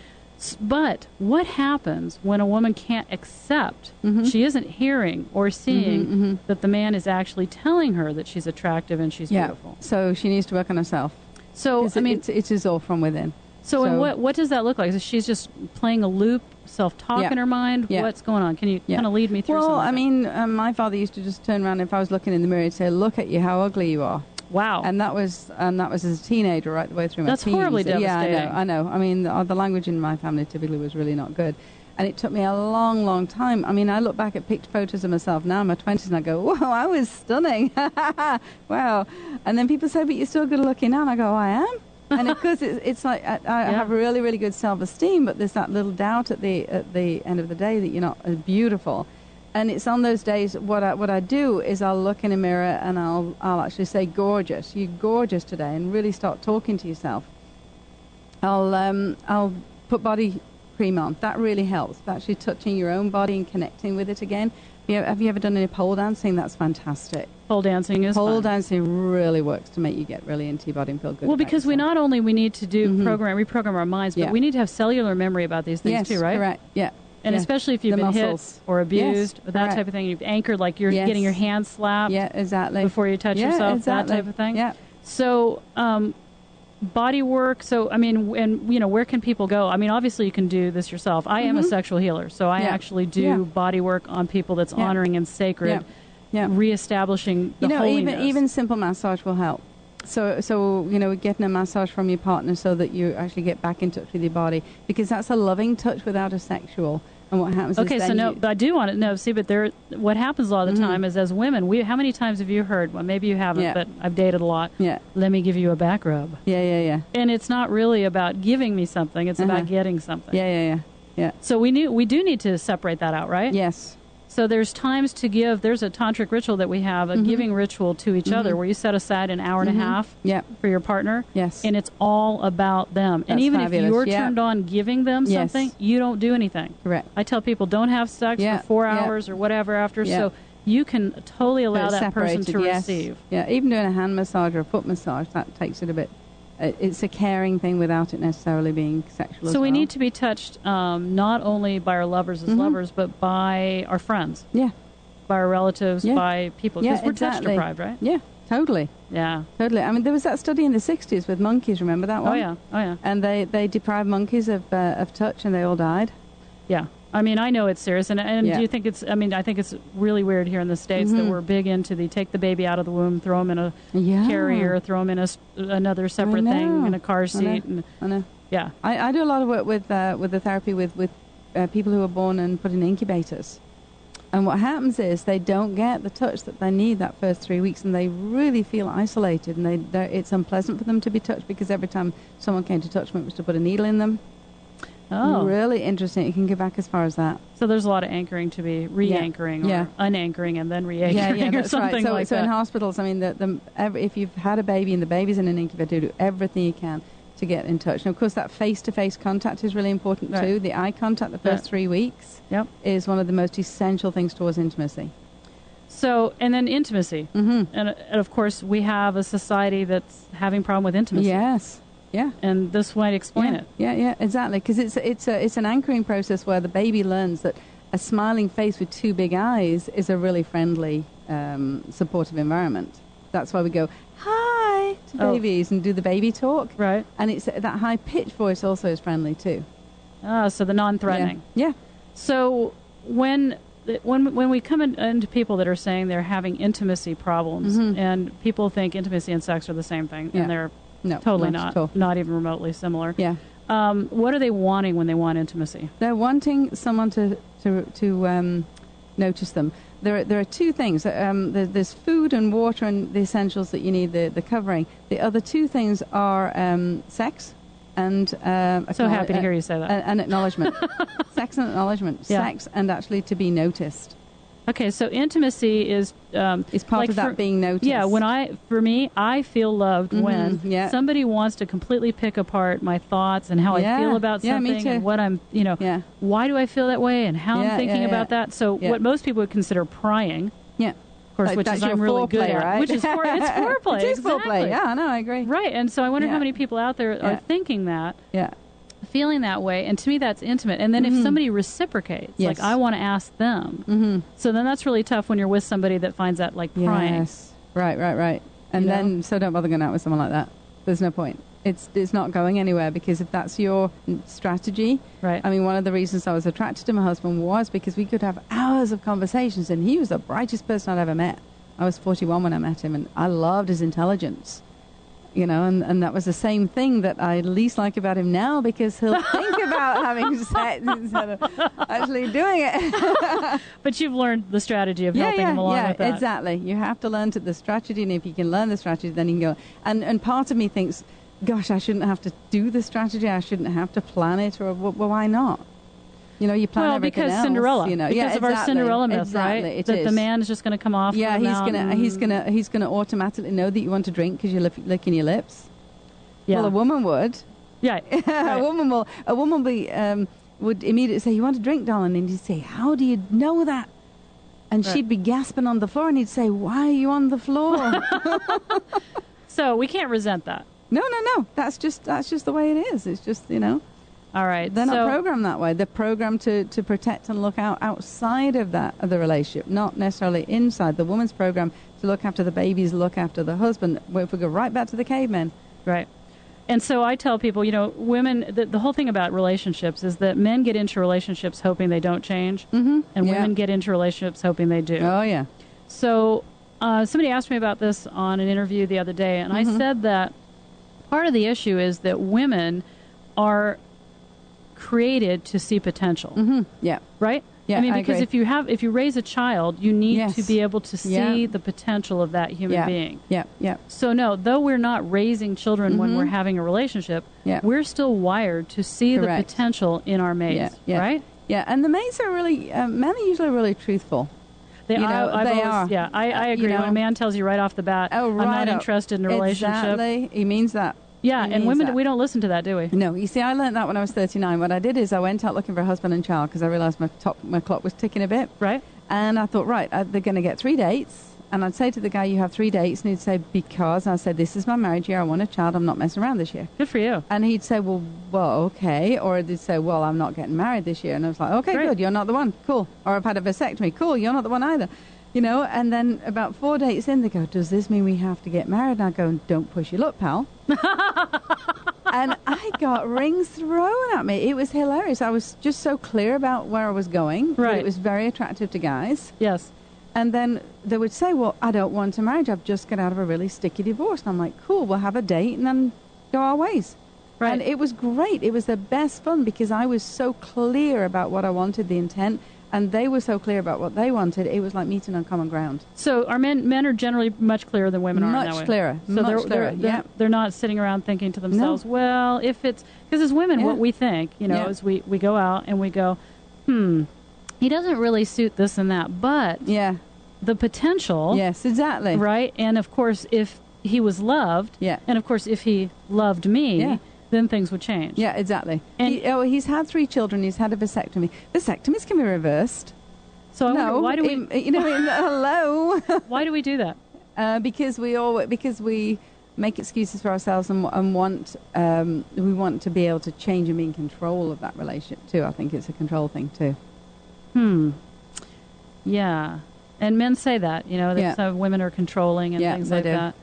But what happens when a woman can't accept, she isn't hearing or seeing that the man is actually telling her that she's attractive and she's beautiful? So she needs to work on herself. So, I mean... it is all from within. So what does that look like? Is she's just playing a loop, self-talk in her mind? Yeah. What's going on? Can you kind of lead me through Well, I mean, my father used to just turn around if I was looking in the mirror and say, look at you, how ugly you are. Wow. And that was as a teenager right the way through my teens. That's horribly devastating. Yeah, I know. I mean, the language in my family typically was really not good. And it took me a long, long time. I mean, I look back at picked photos of myself now in my 20s and I go, whoa, I was stunning. Wow. And then people say, but you're still good looking now. And I go, I am. And of course, it's like I have really, really good self-esteem, but there's that little doubt at the end of the day that you're not as beautiful. And it's on those days, what I do is I'll look in a mirror and I'll actually say, gorgeous, you're gorgeous today, and really start talking to yourself. I'll put body cream on. That really helps. Actually touching your own body and connecting with it again. Have you ever done any pole dancing? That's fantastic. Pole dancing is Pole fun. dancing really works to make you get really into your body and feel good. Well, about because we yourself. not only we need to do reprogram our minds, but Yeah. we need to have cellular memory about these things yes, too, right? correct. Yeah. And Yeah. especially if you've The been muscles. hit or abused, Yes, or that correct. type of thing, you've anchored, like you're Yes. getting your hand slapped Yeah, exactly. before you touch Yeah, yourself, exactly. that type of thing. Yeah. So, body work. So, I mean, and, you know, where can people go? I mean, obviously you can do this yourself. I am a sexual healer, so I Yeah. actually do Yeah. body work on people that's Yeah. honoring and sacred, Yeah. reestablishing the You know, holiness. even simple massage will help. So you know, getting a massage from your partner so that you actually get back in touch with your body, because that's a loving touch without a sexual. And what happens Okay, is so then no, you, but I do want to know. See, but what happens a lot of the time is, as women, how many times have you heard? Well, maybe you haven't, Yeah. but I've dated a lot. yeah, Let me give you a back rub, yeah, and it's not really about giving me something; it's about getting something. yeah. So we do need to separate that out, right? Yes. So there's times to give. There's a tantric ritual that we have, a giving ritual to each other, where you set aside an hour and a half Yeah. for your partner. Yes. And it's all about them. And That's even fabulous. if you're Yeah. turned on giving them Yes. something, you don't do anything. Correct. I tell people don't have sex Yeah. for 4 Yeah. hours or whatever after. Yeah. So you can totally allow It's that person to separated, yes. receive. Yeah, even doing a hand massage or a foot massage, that takes it a bit. It's a caring thing without it necessarily being sexual. So as we well. need to be touched not only by our lovers as lovers, but by our friends, Yeah. by our relatives, Yeah. by people, because Yeah, we're touch exactly. deprived, right? Yeah. Totally. Yeah. Totally. I mean, there was that study in the 60s with monkeys. Remember that one? Oh yeah. Oh yeah. And they deprived monkeys of touch, and they all died. Yeah. I mean, I know it's serious, and Yeah. do you think it's? I mean, I think it's really weird here in the States that we're big into the take the baby out of the womb, throw them in a Yeah. carrier, throw them in another separate I thing know. in a car seat, and I know. yeah. I do a lot of work with the therapy with people who are born and put in incubators. And what happens is they don't get the touch that they need that first 3 weeks, and they really feel isolated, and it's unpleasant for them to be touched, because every time someone came to touch them, it was to put a needle in them. Oh, Really interesting. You can go back as far as that. so there's a lot of anchoring to be re-anchoring Yeah. or unanchoring and then re-anchoring or that's something right. like So that. in hospitals, I mean, if you've had a baby and the baby's in an incubator, do everything you can to get in touch. And of course, that face-to-face contact is really important Right. too. The eye contact the first 3 weeks Yep. is one of the most essential things towards intimacy. So, and then intimacy, and of course, we have a society that's having problem with intimacy. Yes. Yeah. And this might explain it. Yeah, exactly. Because it's an anchoring process where the baby learns that a smiling face with two big eyes is a really friendly, supportive environment. That's why we go hi to babies and do the baby talk. Right. And it's that high pitched voice also is friendly too. So the non-threatening. Yeah. So when we come into people that are saying they're having intimacy problems, and people think intimacy and sex are the same thing, Yeah. and they're No, totally not at all. not even remotely similar. Yeah. What are they wanting when they want intimacy? They're wanting someone to notice them. There are two things. There's food and water and the essentials that you need, the covering. The other two things are sex and So happy to hear you say that. and acknowledgement. Sex and acknowledgement. Yeah. Sex and actually to be noticed. Okay, so intimacy is It's part like of that being noticed. Yeah, for me, I feel loved when yeah. somebody wants to completely pick apart my thoughts and how I Yeah. feel about Yeah, me something too. and what I'm, Yeah. why do I feel that way and how Yeah, I'm thinking yeah, about yeah. that. So Yeah. what most people would consider prying, Yeah. of course, which That's is your I'm really good foreplay, at, right? which is it's foreplay. It is exactly. foreplay. Yeah, no, I agree. Right, and so I wonder Yeah. how many people out there Yeah. are thinking that, Yeah. feeling that way, and to me that's intimate. And then if somebody reciprocates, Yes. like I want to ask them, so then that's really tough when you're with somebody that finds that like prying. Yes. Right. And You know? then, so don't bother going out with someone like that. There's no point. It's not going anywhere, because if that's your strategy, Right. I mean, one of the reasons I was attracted to my husband was because we could have hours of conversations, and he was the brightest person I'd ever met. I was 41 when I met him, and I loved his intelligence. You know, and that was the same thing that I least like about him now, because he'll think about having sex instead of actually doing it. But you've learned the strategy of helping him along with that. Exactly. You have to learn the strategy, and if you can learn the strategy, then you can go. And part of me thinks, gosh, I shouldn't have to do the strategy. I shouldn't have to plan it, or well, why not? You know, you plan well, everything because else, Cinderella, you know. because of our Cinderella myth, exactly, right? it that is. the man is just going to come off. Yeah, the he's gonna automatically know that you want to drink because you're licking your lips. Yeah. Well, a woman would. Yeah. A woman would immediately say, "You want to drink, darling?" And he'd say, "How do you know that?" And she'd be gasping on the floor, and he'd say, "Why are you on the floor?" So we can't resent that. No. That's just the way it is. It's just, you know. All right. They're not programmed that way. They're programmed to protect and look outside of the relationship, not necessarily inside. The woman's programmed to look after the babies, look after the husband. If we go right back to the cavemen. Right. And so I tell people, you know, women, the whole thing about relationships is that men get into relationships hoping they don't change, and women get into relationships hoping they do. Oh, yeah. So somebody asked me about this on an interview the other day, and I said that part of the issue is that women are created to see potential. Yeah. Right? Yeah, I mean, I because agree. if you raise a child, you need Yes. to be able to see the potential of that human being. Yeah. So no, though we're not raising children when we're having a relationship, we're still wired to see the potential in our mates, right? Yeah, and the mates are really, men are usually really truthful. They are. Yeah, I agree. You know, when a man tells you right off the bat, I'm not interested in a relationship. Exactly. He means that. Yeah, and women, we don't listen to that, do we? No. You see, I learned that when I was 39. What I did is I went out looking for a husband and child because I realized my clock was ticking a bit. Right. And I thought, they're going to get 3 dates. And I'd say to the guy, you have 3 dates. And he'd say, because. I said, this is my marriage year. I want a child. I'm not messing around this year. Good for you. And he'd say, well, okay. Or they'd say, well, I'm not getting married this year. And I was like, okay, good. You're not the one. Cool. Or I've had a vasectomy. Cool. You're not the one either. You know, and then about 4 dates in, they go, does this mean we have to get married? And I go, don't push your luck, pal. And I got rings thrown at me. It was hilarious. I was just so clear about where I was going. Right. It was very attractive to guys. Yes. And then they would say, well, I don't want a marriage. I've just got out of a really sticky divorce. And I'm like, cool, we'll have a date and then go our ways. Right. And it was great. It was the best fun because I was so clear about what I wanted, the intent, and they were so clear about what they wanted. It was like meeting on common ground. So our men are generally much clearer than women are. Much clearer. So much clearer. they're not sitting around thinking to themselves, well, if it's because as women, what we think, you know, is we go out and we go, he doesn't really suit this and that, but the potential. Yes, exactly. Right, and of course, if he was loved, and of course, if he loved me. Then things would change. Yeah, exactly. And he's had 3 children. He's had a vasectomy. Vasectomies can be reversed. So I wonder, why do we? You know, hello. Why do we do that? Because we make excuses for ourselves and want we want to be able to change and be in control of that relationship too. I think it's a control thing too. Yeah, and men say that, you know, that some women are controlling and things like that.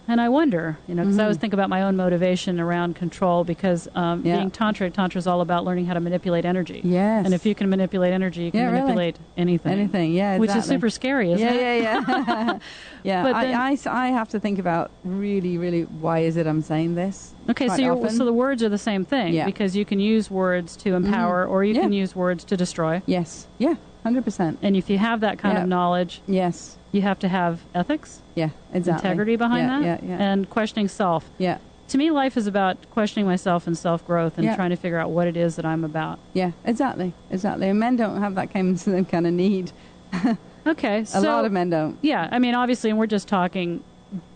And I wonder, you know, because I always think about my own motivation around control because being Tantra is all about learning how to manipulate energy. Yes. And if you can manipulate energy, you can manipulate anything. Anything, yeah, exactly. Which is super scary, isn't it? Yeah. Yeah, but I have to think about really, really why is it I'm saying this? Okay, so the words are the same thing because you can use words to empower or you can use words to destroy. Yes. Yeah, 100%. And if you have that kind of knowledge, you have to have ethics, exactly. integrity behind that, and questioning self. Yeah. To me, life is about questioning myself and self-growth and trying to figure out what it is that I'm about. Yeah, exactly. And men don't have that kind of need. Okay, so a lot of men don't. Yeah, I mean, obviously, and we're just talking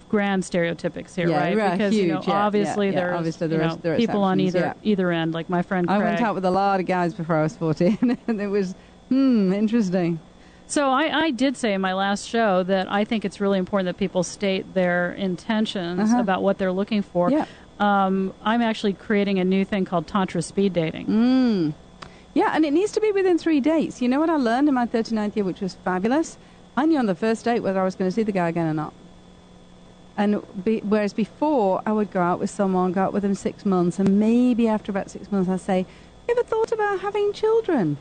grand stereotypics here, right? Because huge, you know, obviously, there's people on either end, like my friend Craig. I went out with a lot of guys before I was 14, and it was interesting. So I did say in my last show that I think it's really important that people state their intentions about what they're looking for. Yeah. I'm actually creating a new thing called Tantra speed dating. Yeah, and it needs to be within 3 dates. You know what I learned in my 39th year, which was fabulous? I knew on the first date whether I was going to see the guy again or not. And whereas before, I would go out with someone, go out with them 6 months, and maybe after about 6 months, I'd say, you ever thought about having children?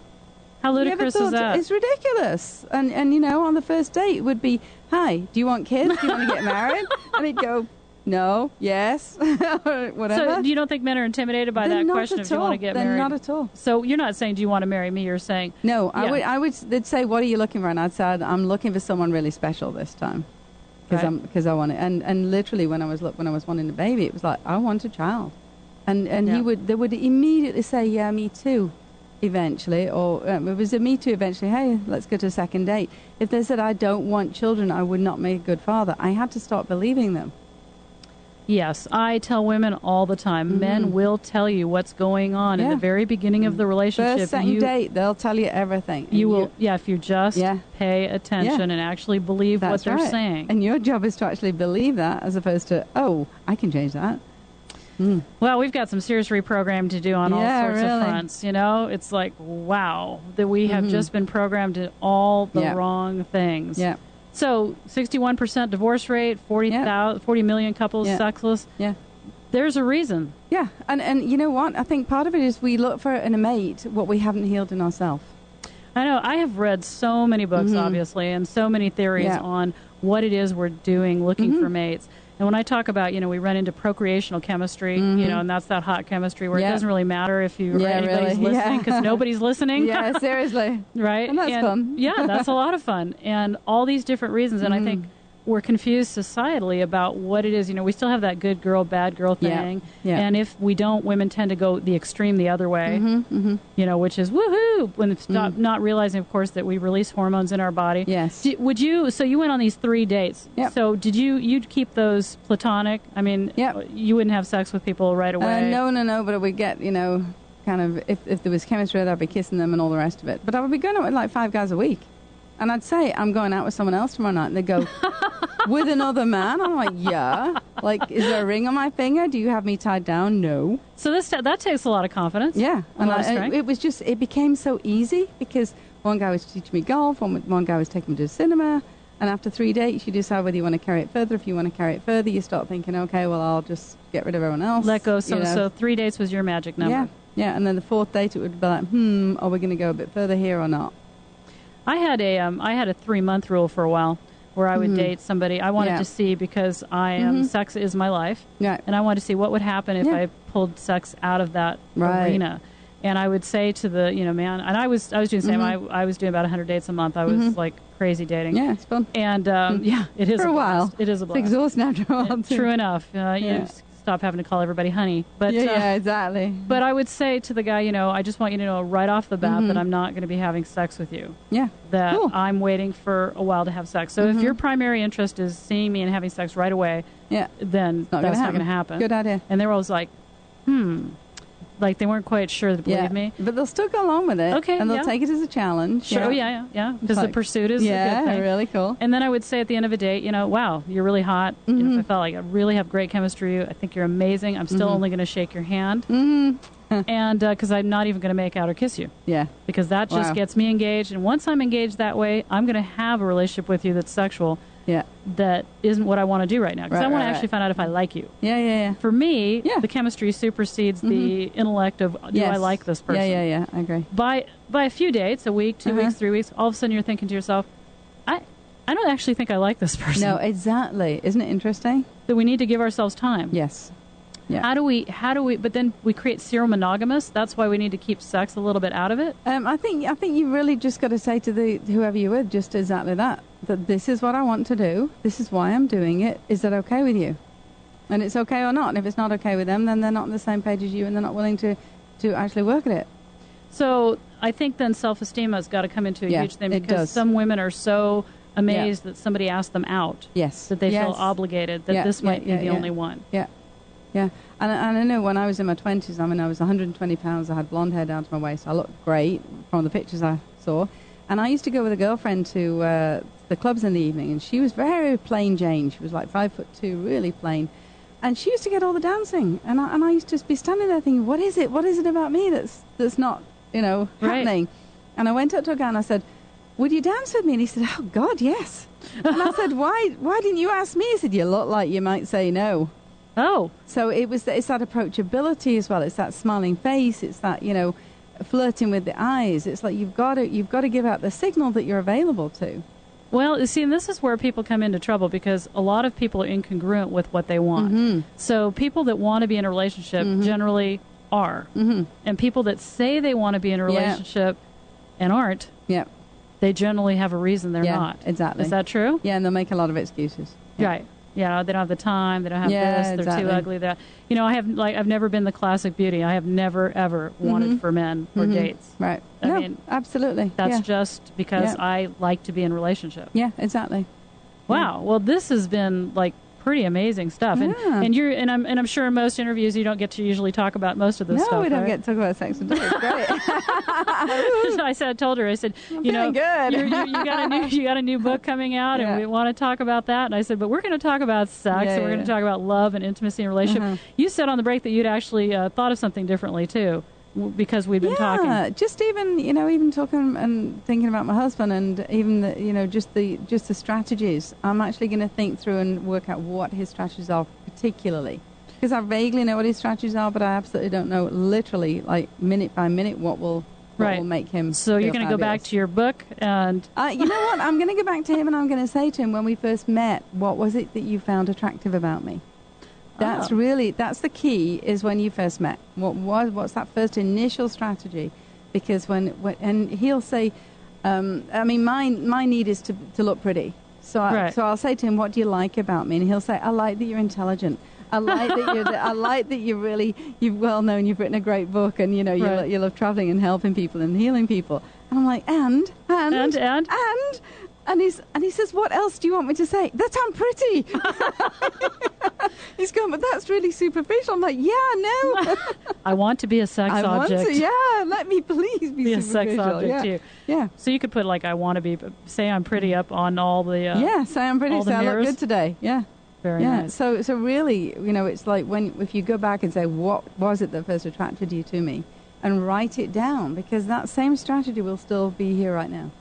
How ludicrous is that? It's ridiculous. And you know, on the first date it would be, hi, do you want kids? Do you want to get married? And he'd go, no, yes, or whatever. So you don't think men are intimidated by that question if you want to get married? Not at all. So you're not saying, do you want to marry me? You're saying... No, they'd say, what are you looking for? And I'd say, I'm looking for someone really special this time. Because I want it. And literally when I was wanting a baby, it was like, I want a child. And they would immediately say, yeah, me too. eventually, or it was a me too eventually, hey, let's go to a second date. If they said, I don't want children, I would not make a good father, I had to start believing them. Yes, I tell women all the time, men will tell you what's going on in the very beginning of the relationship. First, second date, they'll tell you everything. You will, if you just pay attention and actually believe what they're saying. And your job is to actually believe that, as opposed to, oh, I can change that. Well, we've got some serious reprogramming to do on all sorts of fronts. You know, it's like, wow, that we have just been programmed to all the wrong things. Yeah. So, 61% divorce rate, 40 million couples sexless. Yeah. There's a reason. Yeah. And you know what? I think part of it is we look for in a mate what we haven't healed in ourselves. I know. I have read so many books, obviously, and so many theories on what it is we're doing, looking for mates. And when I talk about, we run into procreational chemistry, and that's that hot chemistry where it doesn't really matter if anybody's listening, because nobody's listening. Yeah, seriously. Right? And that's fun. Yeah, that's a lot of fun. And all these different reasons. And I think we're confused societally about what it is. We still have that good girl, bad girl thing. Yeah. And if we don't, women tend to go the extreme the other way, which is woohoo, when it's not realizing, of course, that we release hormones in our body. Yes. So you went on these 3 dates. Yep. So you'd keep those platonic? I mean, you wouldn't have sex with people right away? No, but we get, kind of, if there was chemistry, I'd be kissing them and all the rest of it. But I would be going out with like 5 guys a week. And I'd say, I'm going out with someone else tomorrow night. And they'd go, with another man? I'm like, yeah. Like, is there a ring on my finger? Do you have me tied down? No. So that takes a lot of confidence. Yeah. And it became so easy because one guy was teaching me golf, one guy was taking me to the cinema. And after 3 dates, you decide whether you want to carry it further. If you want to carry it further, you start thinking, okay, well, I'll just get rid of everyone else. Let go. So 3 dates was your magic number. Yeah. Yeah. And then the 4th date, it would be like, are we going to go a bit further here or not? I had a 3-month rule for a while where I would date somebody. I wanted to see, because sex is my life, and I wanted to see what would happen if I pulled sex out of that arena. And I would say to the man, and I was doing the same. I was doing about 100 dates a month. I was like crazy dating. Yeah, it's fun. And it is for a while. It is a blast. It's exhausting after a while. True enough. You stop having to call everybody honey. But exactly. But I would say to the guy, I just want you to know right off the bat that I'm not going to be having sex with you. Yeah. That I'm waiting for a while to have sex. So if your primary interest is seeing me and having sex right away, then that's not going to happen. Good idea. And they were always like, like they weren't quite sure to believe me. But they'll still go along with it. Okay. And they'll take it as a challenge. Sure. Yeah. Because the pursuit is a good thing. Really cool. And then I would say at the end of a date, wow, you're really hot. If I felt like I really have great chemistry with you, I think you're amazing. I'm still only going to shake your hand. And because I'm not even going to make out or kiss you. Yeah. Because that just gets me engaged. And once I'm engaged that way, I'm going to have a relationship with you that's sexual. Yeah. That isn't what I want to do right now. Because I want to actually find out if I like you. Yeah. For me, the chemistry supersedes the intellect of, do I like this person? Yeah. I agree. By a few dates, a week, 2 weeks, 3 weeks, all of a sudden you're thinking to yourself, I don't actually think I like this person. No, exactly. Isn't it interesting? That we need to give ourselves time. Yes. Yeah. How do we, but then we create serial monogamous. That's why we need to keep sex a little bit out of it. I think you really just got to say to whoever you're with just exactly that this is what I want to do. This is why I'm doing it. Is that okay with you? And it's okay or not. And if it's not okay with them, then they're not on the same page as you and they're not willing to actually work at it. So I think then self-esteem has got to come into a huge thing, because does. some women are so amazed that somebody asked them out. Yes. That they feel obligated that this might be the only one. Yeah. Yeah, and I know when I was in my 20s, I was 120 pounds, I had blonde hair down to my waist, I looked great from the pictures I saw, and I used to go with a girlfriend to the clubs in the evening, and she was very plain Jane, she was like 5'2", really plain, and she used to get all the dancing, and I used to be standing there thinking, what is it about me that's not, happening? And I went up to a guy and I said, would you dance with me? And he said, oh God, yes. And I said, why didn't you ask me? He said, you look like you might say no. Oh. So it's that approachability as well. It's that smiling face. It's that, flirting with the eyes. It's like you've got to give out the signal that you're available to. Well, you see, and this is where people come into trouble, because a lot of people are incongruent with what they want. So people that want to be in a relationship generally are. And people that say they want to be in a relationship and aren't, they generally have a reason they're not. Exactly. Is that true? Yeah, and they'll make a lot of excuses. Right. They don't have the time. They don't have this. They're exactly. too ugly. I've never been the classic beauty. I have never ever wanted for men or dates. Right. I mean, absolutely. That's just because I like to be in a relationship. Yeah, exactly. Wow. Well, this has been like pretty amazing stuff. And I'm sure in most interviews you don't get to usually talk about most of this stuff. No, we don't right? get to talk about sex and drugs. It's great. I told her, good. You got a new book coming out, and we want to talk about that. And I said, but we're going to talk about sex, and we're going to talk about love and intimacy and relationship. You said on the break that you'd actually thought of something differently too, because we'd been talking. Yeah, just even talking and thinking about my husband, and even just the strategies. I'm actually going to think through and work out what his strategies are particularly, because I vaguely know what his strategies are, but I absolutely don't know literally, like minute by minute, what will make him. So you're going to go back to your book, and you know what? I'm going to go back to him, and I'm going to say to him, when we first met, what was it that you found attractive about me? That's the key, is when you first met. What's that first initial strategy? Because and he'll say, my need is to look pretty. So I'll say to him, what do you like about me? And he'll say, I like that you're intelligent. I like that you're well known. You've written a great book, and you love traveling and helping people and healing people. And I'm like, and he says, what else do you want me to say? That I'm pretty. He's going, but that's really superficial. I'm like, yeah, no. I want to be a sex object. Let me please be a sex object too. Yeah. So you could put I want to be, say I'm pretty up on all the say I'm pretty. Say I look good today. Yeah. Very nice. So really, it's like if you go back and say, what was it that first attracted you to me, and write it down, because that same strategy will still be here right now.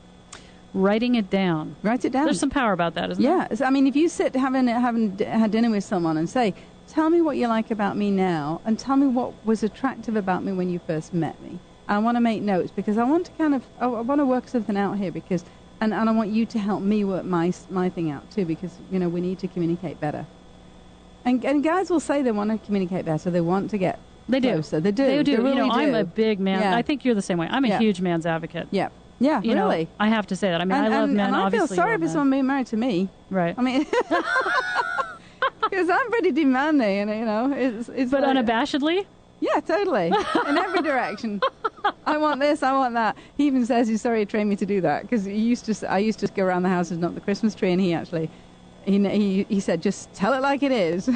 Writing it down. Write it down. There's some power about that, isn't there? Yeah. I mean, if you sit having had dinner with someone and say, tell me what you like about me now, and tell me what was attractive about me when you first met me. I want to make notes, because I want to I want to work something out here, because and I want you to help me work my thing out too, because we need to communicate better. And guys will say they want to communicate better. They want to get closer. They do. They do. They really do. I'm a big man. Yeah. I think you're the same way. I'm a huge man's advocate. Yeah. Yeah, really. I have to say that. I mean, I love men, and obviously. I feel sorry for someone being married to me. Right. I mean, because I'm pretty demanding, and it's but unabashedly? Yeah, totally. In every direction. I want this, I want that. He even says he's sorry he trained me to do that, because I used to go around the house and knock the Christmas tree, and he said, just tell it like it is.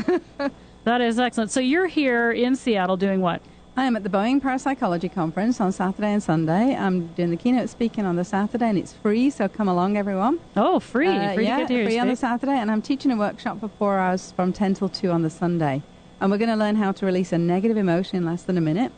That is excellent. So you're here in Seattle doing what? I am at the Boeing Parapsychology Conference on Saturday and Sunday. I'm doing the keynote speaking on the Saturday, and it's free, so come along, everyone. Oh, free. Free to get to hear free you on the speak. Saturday, and I'm teaching a workshop for 4 hours from 10 till 2 on the Sunday. And we're going to learn how to release a negative emotion in less than a minute.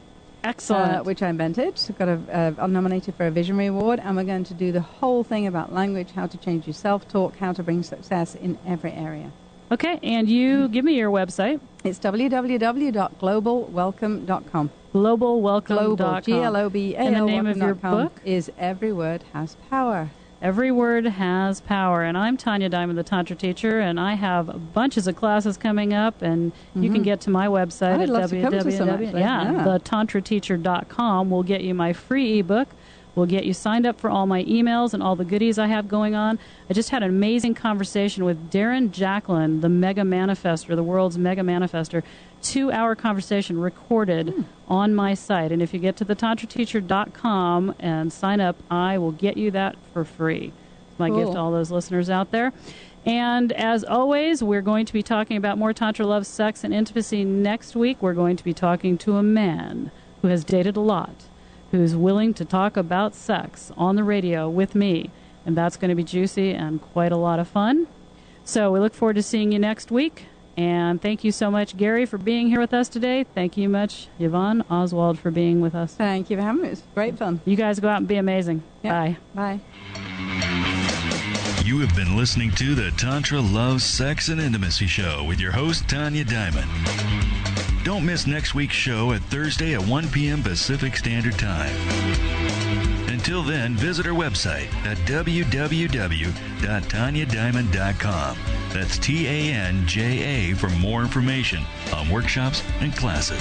Excellent. Which I invented. I'm nominated for a Visionary Award, and we're going to do the whole thing about language, how to change your self-talk, how to bring success in every area. Okay, and you give me your website. It's www.globalwelcome.com. Globalwelcome.com. Global, G-L-O-B-A-L. And the name of your book is Every Word Has Power. Every Word Has Power. And I'm Tanja Diamond, the Tantra teacher, and I have bunches of classes coming up, and you can get to my website at www.thetantrateacher.com. We'll get you my free ebook. We'll get you signed up for all my emails and all the goodies I have going on. I just had an amazing conversation with Darren Jacklin, the Mega Manifester, the world's Mega Manifester. 2-hour conversation recorded on my site. And if you get to thetantrateacher.com and sign up, I will get you that for free. It's my gift to all those listeners out there. And as always, we're going to be talking about more Tantra, love, sex, and intimacy next week. We're going to be talking to a man who has dated a lot, who's willing to talk about sex on the radio with me. And that's going to be juicy and quite a lot of fun. So we look forward to seeing you next week. And thank you so much, Gary, for being here with us today. Thank you much, Yvonne Oswald, for being with us. Thank you for having me. It was great fun. You guys go out and be amazing. Yep. Bye. Bye. You have been listening to the Tantra, Love, Sex, and Intimacy Show with your host, Tanja Diamond. Don't miss next week's show at Thursday at 1 p.m. Pacific Standard Time. Until then, visit our website at www.tanjadiamond.com. That's Tanja for more information on workshops and classes.